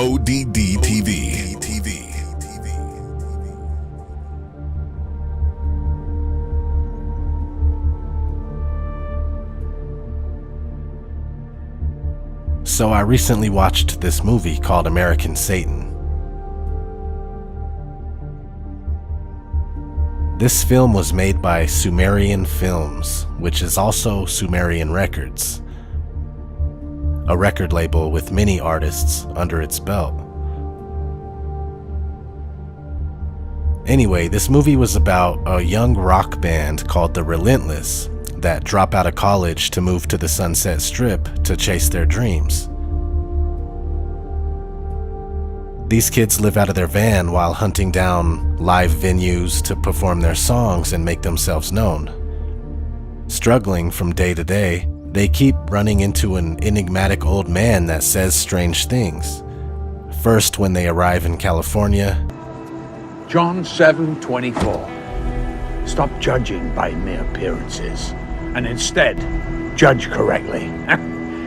ODD TV. So I recently watched this movie called American Satan. This film was made by Sumerian Films, which is also Sumerian Records, a record label with many artists under its belt. Anyway, this movie was about a young rock band called the Relentless that drop out of college to move to the Sunset Strip to chase their dreams. These kids live out of their van while hunting down live venues to perform their songs and make themselves known. Struggling from day to day, they keep running into an enigmatic old man that says strange things. First, when they arrive in California, John 7:24. Stop judging by mere appearances, and instead, judge correctly.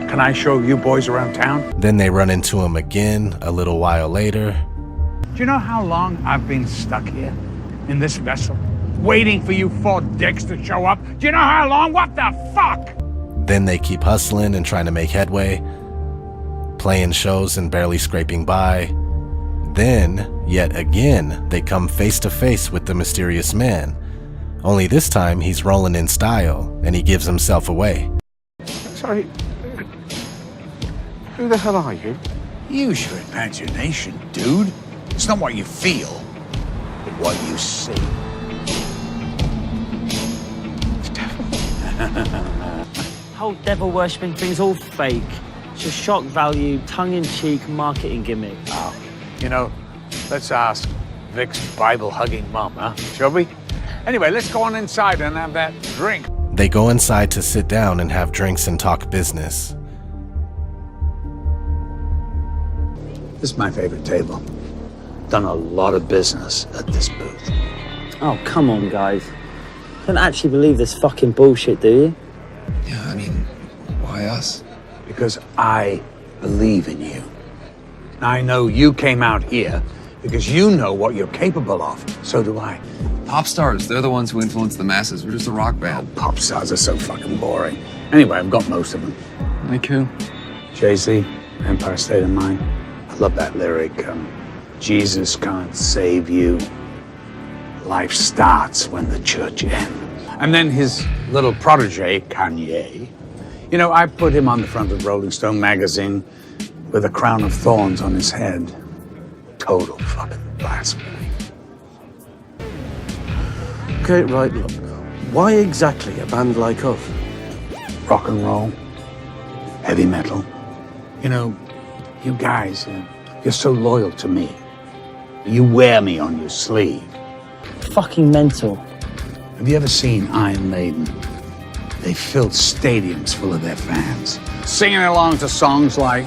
Can I show you boys around town? then they run into him again a little while later. Do you know how long I've been stuck here, in this vessel, waiting for you four dicks to show up? Do you know how long? What the fuck? Then they keep hustling and trying to make headway, playing shows and barely scraping by. Then, yet again, they come face to face with the mysterious man. Only this time he's rolling in style and he gives himself away. Sorry. Who the hell are you? Use your imagination, dude. It's not what you feel, but what you see. Whole devil worshipping thing's all fake. It's just shock value, tongue-in-cheek marketing gimmick. Oh, you know, let's ask Vic's Bible-hugging mom, huh? Shall we? Anyway, let's go on inside and have that drink. They go inside to sit down and have drinks and talk business. This is my favorite table. Done a lot of business at this booth. Oh, come on, guys. You don't actually believe this fucking bullshit, do you? Yeah, I mean, why us? Because I believe in you. I know you came out here because you know what you're capable of. So do I. Pop stars, they're the ones who influence the masses. We're just a rock band. Pop stars are so fucking boring. Anyway, I've got most of them. Like who? Jay-Z, Empire State of Mind. I love that lyric. Jesus can't save you. Life starts when the church ends. And then his little protege, Kanye. You know, I put him on the front of Rolling Stone magazine with a crown of thorns on his head. Total fucking blasphemy. Okay, right, look. Why exactly a band like us? Rock and roll, heavy metal. You know, you guys, you're so loyal to me. You wear me on your sleeve. Fucking mental. Have you ever seen Iron Maiden? They filled stadiums full of their fans, singing along to songs like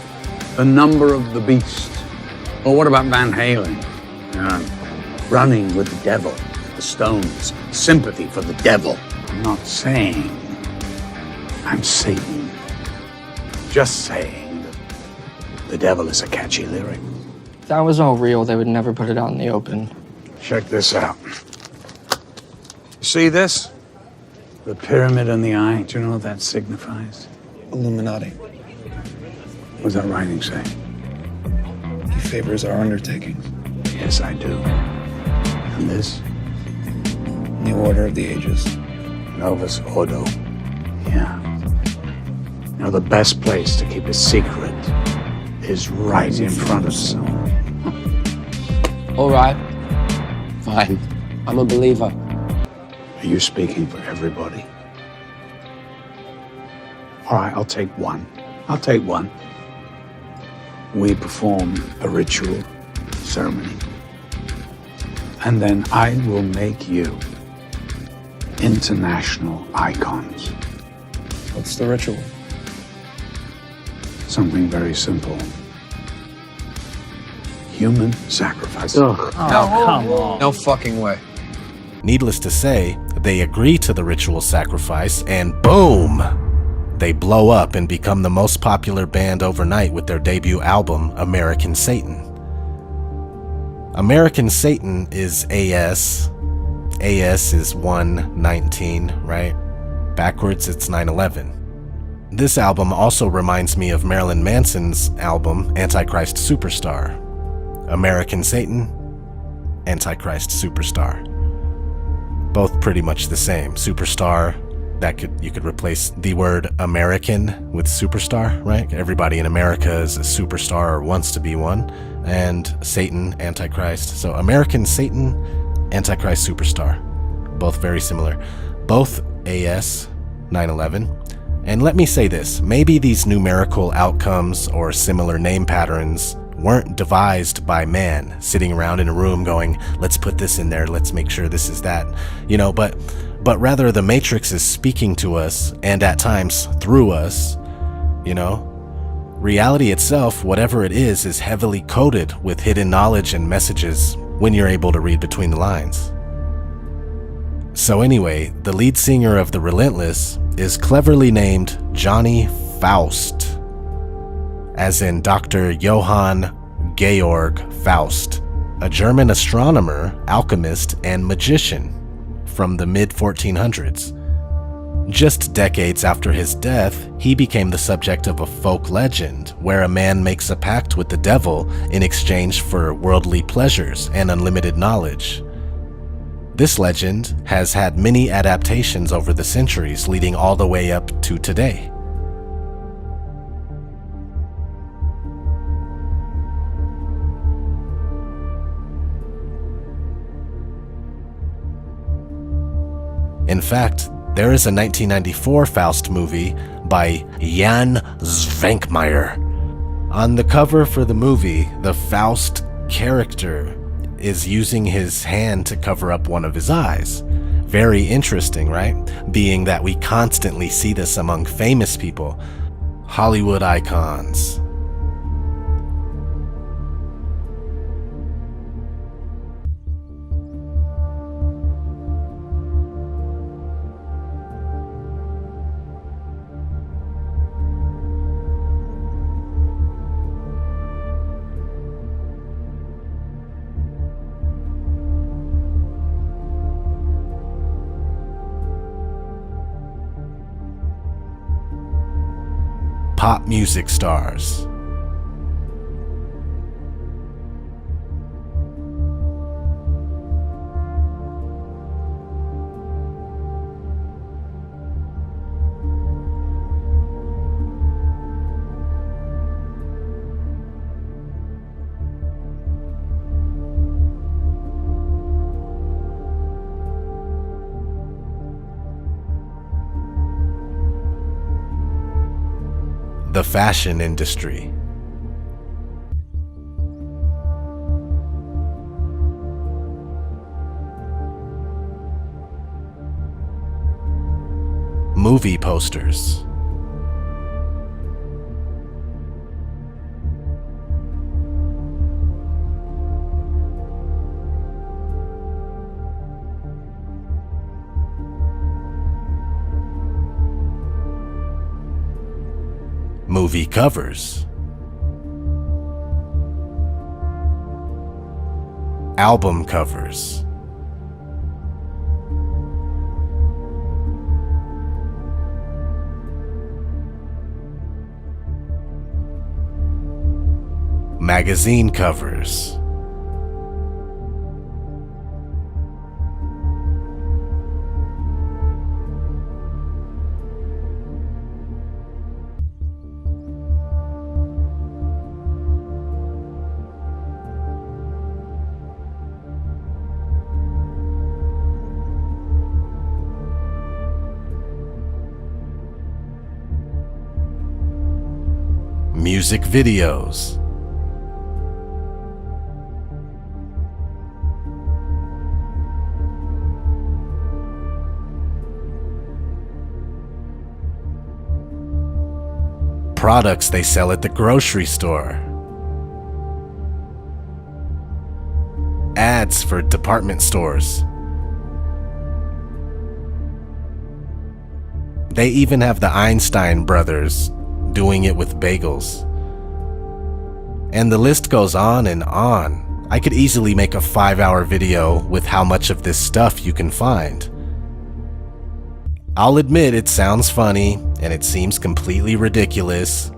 The Number of the Beast. Or what about Van Halen? Running with the Devil, the Stones, Sympathy for the Devil. I'm not saying I'm Satan. Just saying that the devil is a catchy lyric. If that was all real, they would never put it out in the open. Check this out. See this? The pyramid in the eye. Do you know what that signifies? Illuminati. What does that writing say? He favors our undertakings. Yes, I do. And this? New Order of the Ages. Novus Ordo. Yeah. You know, the best place to keep a secret is right in front of someone. All right. Fine. I'm a believer. Are you speaking for everybody? All right, I'll take one. We perform a ritual ceremony. And then I will make you international icons. What's the ritual? Something very simple. Human sacrifice. Oh, come on. No fucking way. Needless to say, they agree to the ritual sacrifice and boom! they blow up and become the most popular band overnight with their debut album, American Satan. American Satan is AS. AS is 119, right? Backwards, it's 9/11. This album also reminds me of Marilyn Manson's album, Antichrist Superstar. American Satan, Antichrist Superstar. Both pretty much the same. Superstar, you could replace the word American with superstar, right? Everybody in America is a superstar or wants to be one. And Satan, Antichrist. So American Satan, Antichrist Superstar. Both very similar. Both AS 9/11. And let me say this, maybe these numerical outcomes or similar name patterns weren't devised by man sitting around in a room going, let's put this in there, let's make sure this is that, but rather the Matrix is speaking to us, and at times through us. Reality itself, whatever it is heavily coded with hidden knowledge and messages when you're able to read between the lines. So anyway, the lead singer of The Relentless is cleverly named Johnny Faust, as in Dr. Johann Georg Faust, a German astronomer, alchemist, and magician from the mid-1400s. Just decades after his death, he became the subject of a folk legend where a man makes a pact with the devil in exchange for worldly pleasures and unlimited knowledge. This legend has had many adaptations over the centuries, leading all the way up to today. In fact, there is a 1994 Faust movie by Jan Zvankmajer. On the cover for the movie, the Faust character is using his hand to cover up one of his eyes. Very interesting, right? Being that we constantly see this among famous people, Hollywood icons. Pop music stars. The fashion industry. Movie posters. Movie covers. Album covers. Magazine covers. Music videos. Products they sell at the grocery store. Ads for department stores. They even have the Einstein brothers doing it with bagels. And the list goes on and on. I could easily make a 5-hour video with how much of this stuff you can find. I'll admit it sounds funny and it seems completely ridiculous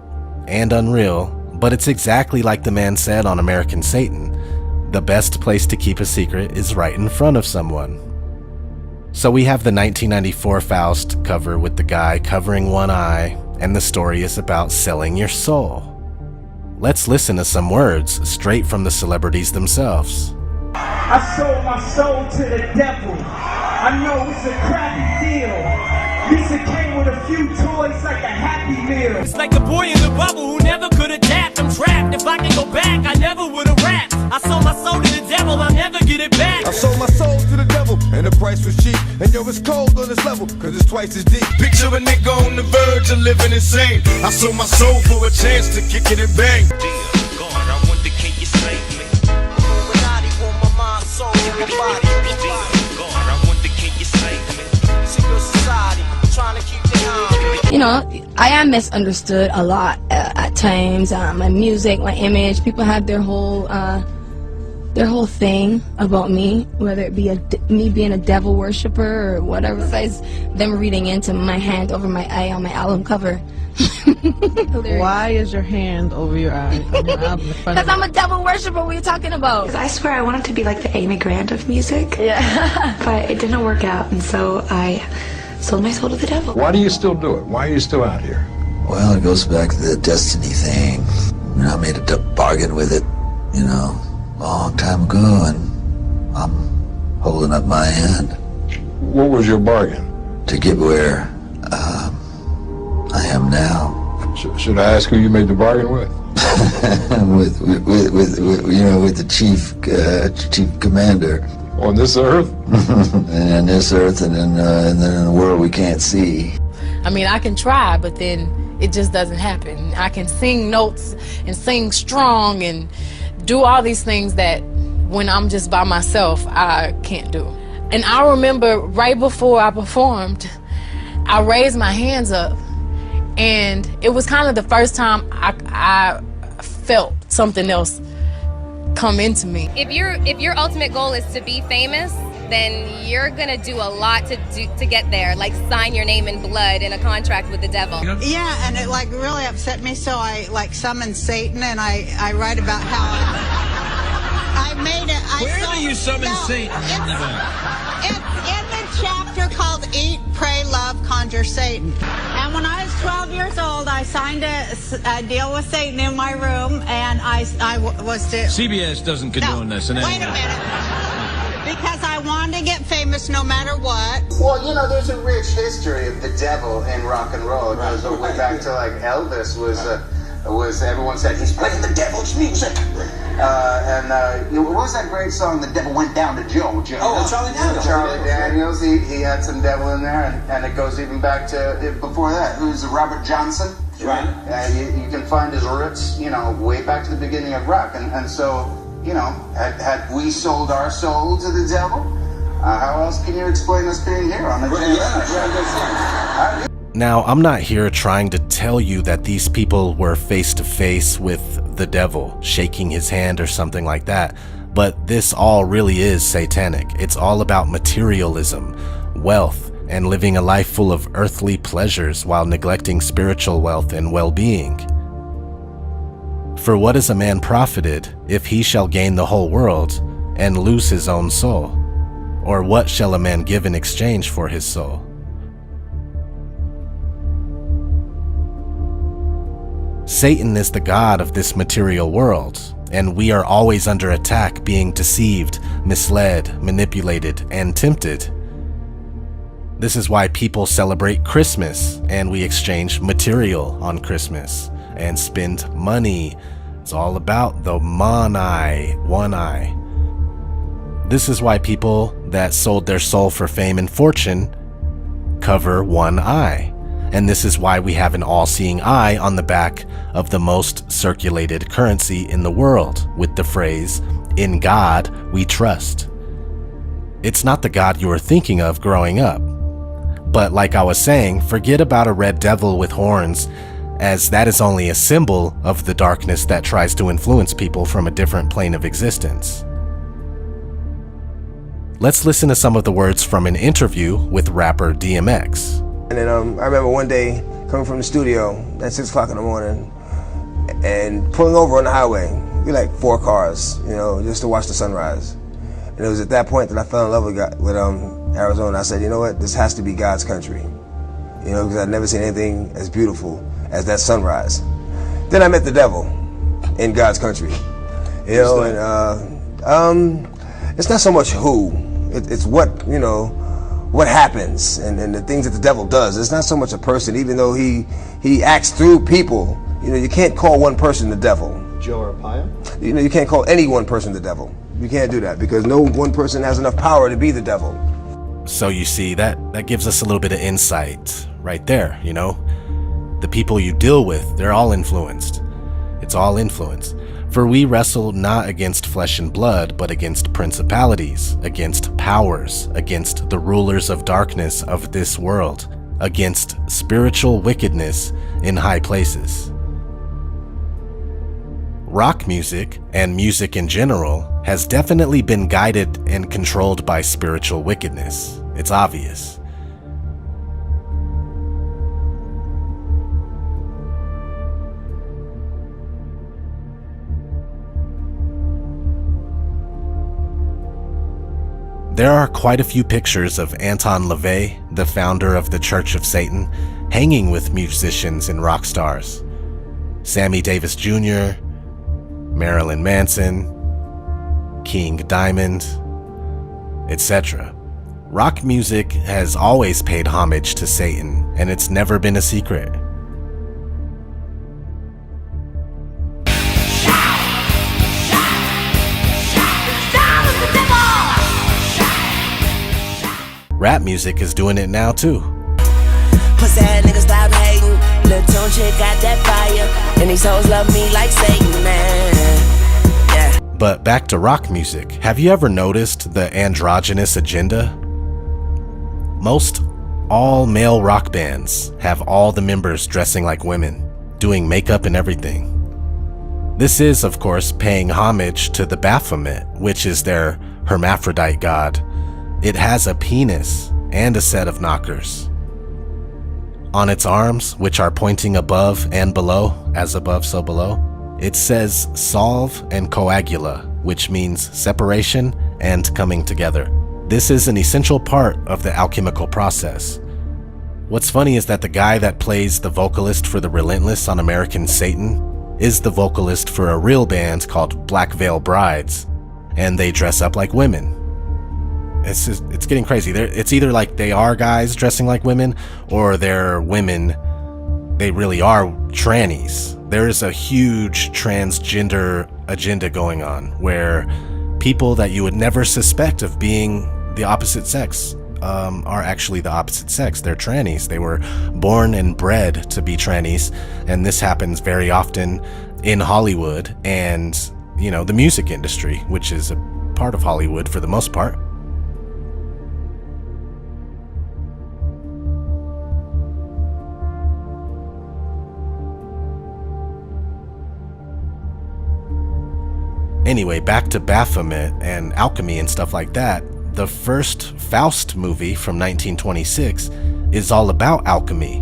and unreal, but it's exactly like the man said on American Satan. The best place to keep a secret is right in front of someone. So we have the 1994 Faust cover with the guy covering one eye, and the story is about selling your soul. Let's listen to some words straight from the celebrities themselves. I sold my soul to the devil. I know it's a crappy deal. Lisa came with a few toys like a Happy Meal. It's like the boy in the bubble who never could adapt. I'm trapped. If I can go back, I never would have rapped. I sold my soul to the devil. I'll never get it back. I sold my soul to the devil, and the price was cheap. And yo, it's cold on this level, cause it's twice as deep. Picture a nigga on the verge of living insane. I sold my soul for a chance to kick it and bang. Dear God, I wonder, can you save me? Illuminati want my mind, soul, and my body. Dear God, I wonder, can you save me? Secret society, trying to keep the eye. You know, I am misunderstood a lot at times. My music, my image, people have their whole thing about me, whether it be me being a devil worshiper or whatever. Besides them reading into my hand over my eye on my album cover. Why is your hand over your eye? Because I'm a devil worshiper. What are you talking about? I swear I wanted to be like the Amy Grant of music. Yeah. But it didn't work out, and so I sold my soul to the devil. Why do you still do it? Why are you still out here? Well, it goes back to the destiny thing. You know, I made a bargain with it, you know, a long time ago, and I'm holding up my hand. What was your bargain? To get where I am now. Should I ask who you made the bargain with? with the chief commander. On this earth? And on this earth, and then in a world we can't see. I mean, I can try, but then it just doesn't happen. I can sing notes and sing strong and do all these things that when I'm just by myself, I can't do. And I remember right before I performed, I raised my hands up, and it was kind of the first time I felt something else come into me. If your ultimate goal is to be famous, then you're gonna do a lot to get there, like sign your name in blood in a contract with the devil. Yeah, and it like really upset me, so I like summoned Satan, and I write about how I made it. Where do you summon Satan? It's in the chapter called Eat, Pray, Love, Conjure Satan. And when I was 12 years old, I signed a deal with Satan in my room, and I was to... CBS doesn't condone this. Wait a minute. Because I wanted to get famous no matter what. Well, you know, there's a rich history of the devil in rock and roll. It goes all the way back to like Elvis was everyone said he's playing the devil's music. What was that great song, The Devil Went Down to Georgia? Oh, Charlie Daniels. Charlie Daniels, he had some devil in there, and it goes even back to before that. Who's Robert Johnson? Right. You can find his roots, you know, way back to the beginning of rock. And so, you know, had we sold our soul to the devil, how else can you explain us being here on the Now, I'm not here trying to tell you that these people were face to face with the devil, shaking his hand or something like that, but this all really is satanic. It's all about materialism, wealth, and living a life full of earthly pleasures while neglecting spiritual wealth and well-being. For what is a man profited if he shall gain the whole world and lose his own soul? Or what shall a man give in exchange for his soul? Satan is the god of this material world, and we are always under attack, being deceived, misled, manipulated, and tempted. This is why people celebrate Christmas, and we exchange material on Christmas and spend money. It's all about the one eye. This is why people that sold their soul for fame and fortune cover one eye. And this is why we have an all-seeing eye on the back of the most circulated currency in the world with the phrase, "In God we trust." It's not the God you were thinking of growing up, But like I was saying, forget about a red devil with horns, as that is only a symbol of the darkness that tries to influence people from a different plane of existence. Let's listen to some of the words from an interview with rapper DMX. And then I remember one day coming from the studio at 6 o'clock in the morning and pulling over on the highway. We like 4 cars, you know, just to watch the sunrise. And it was at that point that I fell in love with Arizona. I said, you know what, this has to be God's country. You know, because I'd never seen anything as beautiful as that sunrise. Then I met the devil in God's country. You know, and it's not so much who, it's what, you know, what happens and the things that the devil does. It's not so much a person, even though he acts through people. You know, you can't call one person the devil. Joe Arpaio? You know, you can't call any one person the devil. You can't do that because no one person has enough power to be the devil. So you see, that gives us a little bit of insight right there, you know? The people you deal with, they're all influenced. It's all influence. For we wrestle not against flesh and blood, but against principalities, against powers, against the rulers of darkness of this world, against spiritual wickedness in high places. Rock music, and music in general, has definitely been guided and controlled by spiritual wickedness. It's obvious. There are quite a few pictures of Anton LaVey, the founder of the Church of Satan, hanging with musicians and rock stars. Sammy Davis Jr., Marilyn Manson, King Diamond, etc. Rock music has always paid homage to Satan, and it's never been a secret. Rap music is doing it now too. Pussy ass niggas stop hating. Lil' Tune chick got that fire, and these hoes love me like Satan, man. Yeah. But back to rock music. Have you ever noticed the androgynous agenda? Most all male rock bands have all the members dressing like women, doing makeup and everything. This is, of course, paying homage to the Baphomet, which is their hermaphrodite god. It has a penis and a set of knockers. On its arms, which are pointing above and below, as above so below, it says solve and coagula, which means separation and coming together. This is an essential part of the alchemical process. What's funny is that the guy that plays the vocalist for the Relentless on American Satan is the vocalist for a real band called Black Veil Brides, and they dress up like women. It's getting crazy. It's either like they are guys dressing like women, or they're women, they really are trannies. There is a huge transgender agenda going on where people that you would never suspect of being the opposite sex are actually the opposite sex. They're trannies. They were born and bred to be trannies, and this happens very often in Hollywood and, you know, the music industry, which is a part of Hollywood for the most part. Anyway, back to Baphomet and alchemy and stuff like that. The first Faust movie from 1926 is all about alchemy,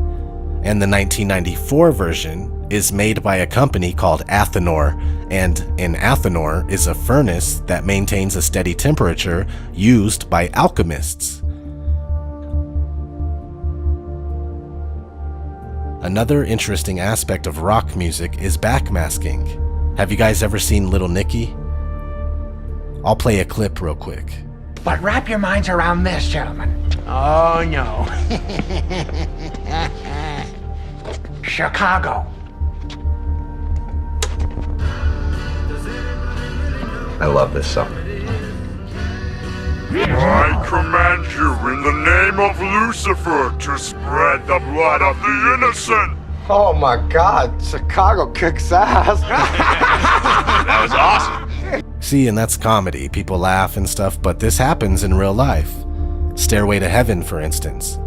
and the 1994 version is made by a company called Athenor, and an Athenor is a furnace that maintains a steady temperature used by alchemists. Another interesting aspect of rock music is backmasking. Have you guys ever seen Little Nicky? I'll play a clip real quick. But wrap your minds around this, gentlemen. Oh, no. Chicago. I love this song. I command you in the name of Lucifer to spread the blood of the innocent. Oh my God, Chicago kicks ass. That was awesome. See, and that's comedy. People laugh and stuff, but this happens in real life. Stairway to Heaven, for instance.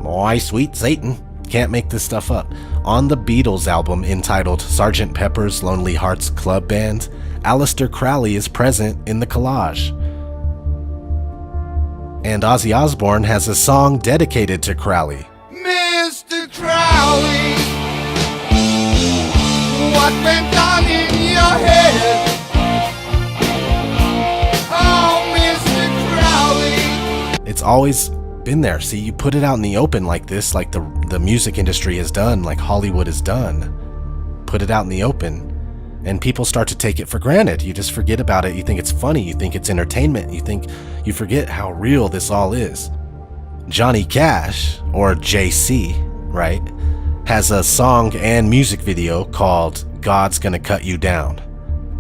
My sweet Satan. Can't make this stuff up. On the Beatles album entitled Sgt. Pepper's Lonely Hearts Club Band, Aleister Crowley is present in the collage. And Ozzy Osbourne has a song dedicated to Crowley. Mr. Crowley, what went on in your head? Oh, Mr. Crowley. It's always been there. See, you put it out in the open like this, like the music industry has done, like Hollywood has done. Put it out in the open, and people start to take it for granted. You just forget about it. You think it's funny. You think it's entertainment. You forget how real this all is. Johnny Cash, or JC, right, has a song and music video called God's Gonna Cut You Down,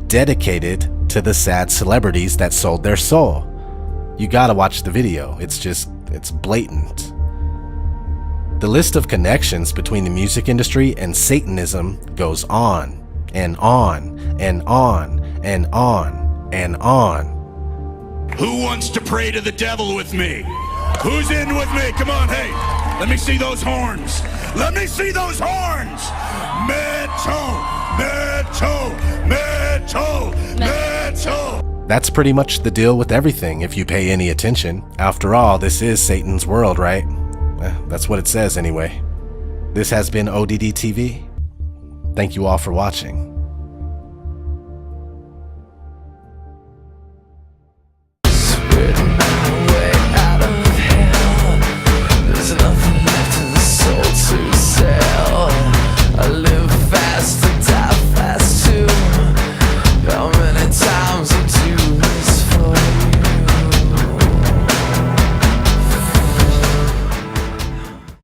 dedicated to the sad celebrities that sold their soul. You gotta watch the video. It's blatant. The list of connections between the music industry and Satanism goes on and on and on and on and on. Who wants to pray to the devil with me? Who's in with me? Come on, hey, let me see those horns. Let me see those horns. Metal, metal, metal, metal. That's pretty much the deal with everything if you pay any attention. After all, this is Satan's world, right? That's what it says anyway. This has been ODD TV. Thank you all for watching.